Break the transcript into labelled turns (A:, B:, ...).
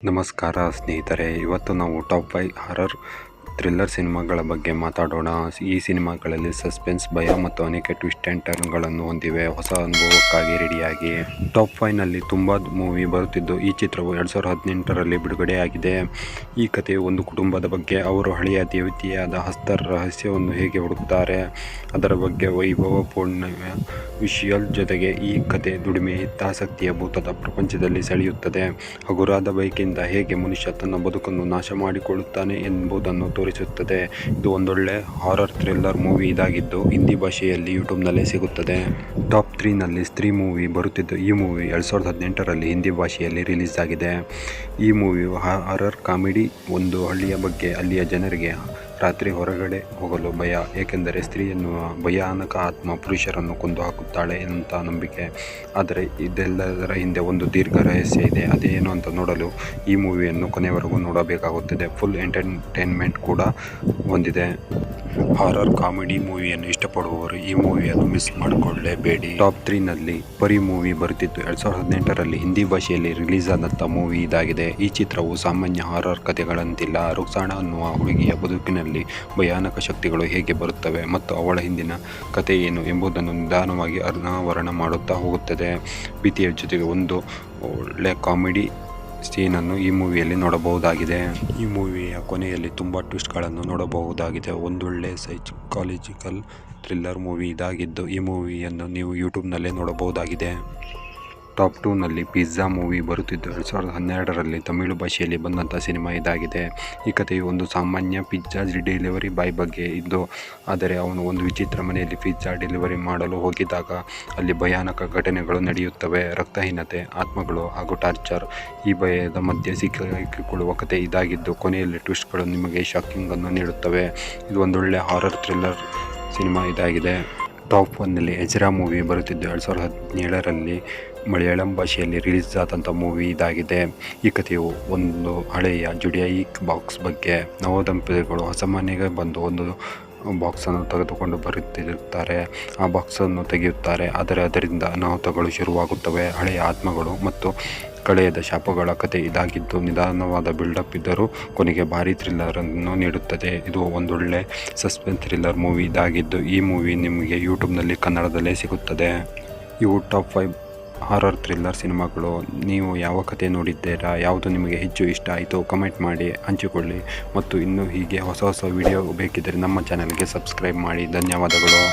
A: ನಮಸ್ಕಾರ ಸ್ನೇಹಿತರೆ, ಇವತ್ತು ನಾವು ಟಾಪ್ 5 ಹಾರರ್ ಥ್ರಿಲ್ಲರ್ ಸಿನಿಮಾಗಳ ಬಗ್ಗೆ ಮಾತಾಡೋಣ. ಈ ಸಿನಿಮಾಗಳಲ್ಲಿ ಸಸ್ಪೆನ್ಸ್, ಭಯ ಮತ್ತು ಅನೇಕ ಟ್ವಿಸ್ಟ್ ಆ್ಯಂಡ್ ಟರ್ನ್ಗಳನ್ನು ಹೊಂದಿವೆ. ಹೊಸ ಅನುಭವಕ್ಕಾಗಿ ರೆಡಿಯಾಗಿ. ಟಾಪ್ 5ನಲ್ಲಿ ತುಂಬ ಮೂವಿ ಬರುತ್ತಿದ್ದು, ಈ ಚಿತ್ರವು 2018ರಲ್ಲಿ ಬಿಡುಗಡೆಯಾಗಿದೆ. ಈ ಕಥೆಯು ಒಂದು ಕುಟುಂಬದ ಬಗ್ಗೆ. ಅವರು ಹಳೆಯ ದೇವತೆಯಾದ ಹಸ್ತರ್ ರಹಸ್ಯವನ್ನು ಹೇಗೆ ಹುಡುಕ್ತಾರೆ, ಅದರ ಬಗ್ಗೆ ವೈಭವಪೂರ್ಣ ವಿಷುಯಲ್ ಜೊತೆಗೆ ಈ ಕಥೆ ದುಡಿಮೆ, ಹಿತಾಸಕ್ತಿಯ ಭೂತದ ಪ್ರಪಂಚದಲ್ಲಿ ಸೆಳೆಯುತ್ತದೆ. ಹಗುರಾದ ಬೈಕಿಂದ ಹೇಗೆ ಮನುಷ್ಯ ತನ್ನ ಬದುಕನ್ನು ನಾಶ ಮಾಡಿಕೊಳ್ಳುತ್ತಾನೆ ಎಂಬುದನ್ನು ತೋರಿಸುತ್ತದೆ. ಇದು ಒಂದೊಳ್ಳೆ ಹಾರರ್ ಥ್ರಿಲ್ಲರ್ ಮೂವಿ ಇದಾಗಿದ್ದು, ಹಿಂದಿ ಭಾಷೆಯಲ್ಲಿ ಯೂಟ್ಯೂಬ್ನಲ್ಲೇ ಸಿಗುತ್ತದೆ. ಟಾಪ್ 3ನಲ್ಲಿ ಸ್ತ್ರೀ ಮೂವಿ ಬರುತ್ತಿದ್ದು, ಈ ಮೂವಿ 2018ರಲ್ಲಿ ಹಿಂದಿ ಭಾಷೆಯಲ್ಲಿ ರಿಲೀಸ್ ಆಗಿದೆ. ಈ ಮೂವಿಯು ಹಾರರ್ ಕಾಮಿಡಿ. ಒಂದು ಹಳ್ಳಿಯ ಬಗ್ಗೆ. ಅಲ್ಲಿಯ ಜನರಿಗೆ ರಾತ್ರಿ ಹೊರಗಡೆ ಹೋಗಲು ಭಯ, ಏಕೆಂದರೆ ಸ್ತ್ರೀ ಎನ್ನುವ ಭಯಾನಕ ಆತ್ಮ ಪುರುಷರನ್ನು ಕೊಂದು ಹಾಕುತ್ತಾಳೆ ಅಂತ ನಂಬಿಕೆ. ಆದರೆ ಇದೆಲ್ಲದರ ಹಿಂದೆ ಒಂದು ದೀರ್ಘ ರಹಸ್ಯ ಇದೆ. ಅದೇನು ಅಂತ ನೋಡಲು ಈ ಮೂವಿಯನ್ನು ಕೊನೆಯವರೆಗೂ ನೋಡಬೇಕಾಗುತ್ತದೆ. ಫುಲ್ ಎಂಟರ್ಟೈನ್ಮೆಂಟ್ ಕೂಡ ಹೊಂದಿದೆ. ಹಾರರ್ ಕಾಮಿಡಿ ಮೂವಿಯನ್ನು ಇಷ್ಟಪಡುವವರು ಈ ಮೂವಿಯನ್ನು ಮಿಸ್ ಮಾಡಿಕೊಳ್ಳಲೇಬೇಡಿ. ಟಾಪ್ 3ನಲ್ಲಿ ಪರಿ ಮೂವಿ ಬರುತ್ತಿದ್ದು, 2018ರಲ್ಲಿ ಹಿಂದಿ ಭಾಷೆಯಲ್ಲಿ ರಿಲೀಸ್ ಆದಂಥ ಮೂವಿ ಇದಾಗಿದೆ. ಈ ಚಿತ್ರವು ಸಾಮಾನ್ಯ ಹಾರರ್ ಕಥೆಗಳಂತಿಲ್ಲ. ರುಕ್ಸಾಣ ಅನ್ನುವ ಹುಡುಗಿಯ ಬದುಕಿನಲ್ಲಿ ಭಯಾನಕ ಶಕ್ತಿಗಳು ಹೇಗೆ ಬರುತ್ತವೆ ಮತ್ತು ಅವಳ ಹಿಂದಿನ ಕಥೆ ಏನು ಎಂಬುದನ್ನು ನಿಧಾನವಾಗಿ ಅನಾವರಣ ಮಾಡುತ್ತಾ ಹೋಗುತ್ತದೆ. ಭೀತಿಯ ಜೊತೆಗೆ ಒಂದು ಒಳ್ಳೆ ಕಾಮಿಡಿ ಸೀನನ್ನು ಈ ಮೂವಿಯಲ್ಲಿ ನೋಡಬಹುದಾಗಿದೆ. ಈ ಮೂವಿಯ ಕೊನೆಯಲ್ಲಿ ತುಂಬ ಟ್ವಿಸ್ಟ್ಗಳನ್ನು ನೋಡಬಹುದಾಗಿದೆ. ಒಂದೊಳ್ಳೆ ಸೈಕಾಲಜಿಕಲ್ ಥ್ರಿಲ್ಲರ್ ಮೂವಿ ಇದಾಗಿದ್ದು, ಈ ಮೂವಿಯನ್ನು ನೀವು ಯೂಟ್ಯೂಬ್ನಲ್ಲೇ ನೋಡಬಹುದಾಗಿದೆ. ಟಾಪ್ 2ನಲ್ಲಿ ಪಿಜ್ಜಾ ಮೂವಿ ಬರುತ್ತಿದ್ದು, 2012ರಲ್ಲಿ ತಮಿಳು ಭಾಷೆಯಲ್ಲಿ ಬಂದಂಥ ಸಿನಿಮಾ ಇದಾಗಿದೆ. ಈ ಕಥೆಯು ಒಂದು ಸಾಮಾನ್ಯ ಪಿಜ್ಜಾ ಡೆಲಿವರಿ ಬಾಯ್ ಬಗ್ಗೆ ಇದ್ದು, ಆದರೆ ಅವನು ಒಂದು ವಿಚಿತ್ರ ಮನೆಯಲ್ಲಿ ಪಿಜ್ಜಾ ಡೆಲಿವರಿ ಮಾಡಲು ಹೋಗಿದ್ದಾಗ ಅಲ್ಲಿ ಭಯಾನಕ ಘಟನೆಗಳು ನಡೆಯುತ್ತವೆ. ರಕ್ತಹೀನತೆ, ಆತ್ಮಗಳು ಹಾಗೂ ಟಾರ್ಚರ್, ಈ ಭಯದ ಮಧ್ಯೆ ಸಿಕ್ಕಿಕೊಳ್ಳುವ ಕಥೆ ಇದಾಗಿದ್ದು, ಕೊನೆಯಲ್ಲಿ ಟ್ವಿಸ್ಟ್ಗಳು ನಿಮಗೆ ಶಾಕಿಂಗ್ ಅನ್ನು ನೀಡುತ್ತವೆ. ಇದು ಒಂದೊಳ್ಳೆ ಹಾರರ್ ಥ್ರಿಲ್ಲರ್ ಸಿನಿಮಾ ಇದಾಗಿದೆ. ಟಾಪ್ 1ನಲ್ಲಿ ಎಜ್ರಾ ಮೂವಿ ಬರುತ್ತಿದ್ದು, 2017ರಲ್ಲಿ ಮಲಯಾಳಂ ಭಾಷೆಯಲ್ಲಿ ರಿಲೀಸ್ ಆದಂಥ ಮೂವಿ ಇದಾಗಿದೆ. ಈ ಕಥೆಯು ಒಂದು ಹಳೆಯ ಜುಡಿಯಾಯಿಕ್ ಬಾಕ್ಸ್ ಬಗ್ಗೆ. ನವದಂಪತಿಗಳು ಹೊಸ ಮನೆಗೆ ಬಂದು ಒಂದು ಬಾಕ್ಸನ್ನು ತೆಗೆದುಕೊಂಡು ಬರುತ್ತಿರುತ್ತಾರೆ. ಆ ಬಾಕ್ಸನ್ನು ತೆಗೆಯುತ್ತಾರೆ, ಆದರೆ ಅದರಿಂದ ಅನಾಹುತಗಳು ಶುರುವಾಗುತ್ತವೆ. ಹಳೆಯ ಆತ್ಮಗಳು ಮತ್ತು ಕಳೆಯದ ಶಾಪಗಳ ಕಥೆ ಇದಾಗಿದ್ದು, ನಿಧಾನವಾದ ಬಿಲ್ಡಪ್ ಇದ್ದರೂ ಕೊನೆಗೆ ಭಾರಿ ಥ್ರಿಲ್ಲರನ್ನು ನೀಡುತ್ತದೆ. ಇದು ಒಂದೊಳ್ಳೆ ಸಸ್ಪೆನ್ಸ್ ಥ್ರಿಲ್ಲರ್ ಮೂವಿ ಇದಾಗಿದ್ದು, ಈ ಮೂವಿ ನಿಮಗೆ ಯೂಟ್ಯೂಬ್ನಲ್ಲಿ ಕನ್ನಡದಲ್ಲೇ ಸಿಗುತ್ತದೆ. ಇವು ಟಾಪ್ 5 ಹಾರರ್ ಥ್ರಿಲ್ಲರ್ ಸಿನಿಮಾಗಳು. ನೀವು ಯಾವ ಕಥೆ ನೋಡಿದ್ದೀರಾ? ಯಾವುದು ನಿಮಗೆ ಹೆಚ್ಚು ಇಷ್ಟ ಆಯಿತು? ಕಮೆಂಟ್ ಮಾಡಿ ಹಂಚಿಕೊಳ್ಳಿ. ಮತ್ತು ಇನ್ನೂ ಹೀಗೆ ಹೊಸ ವಿಡಿಯೋ ಬೇಕಿದ್ದರೆ ನಮ್ಮ ಚಾನಲ್ಗೆ ಸಬ್ಸ್ಕ್ರೈಬ್ ಮಾಡಿ. ಧನ್ಯವಾದಗಳು.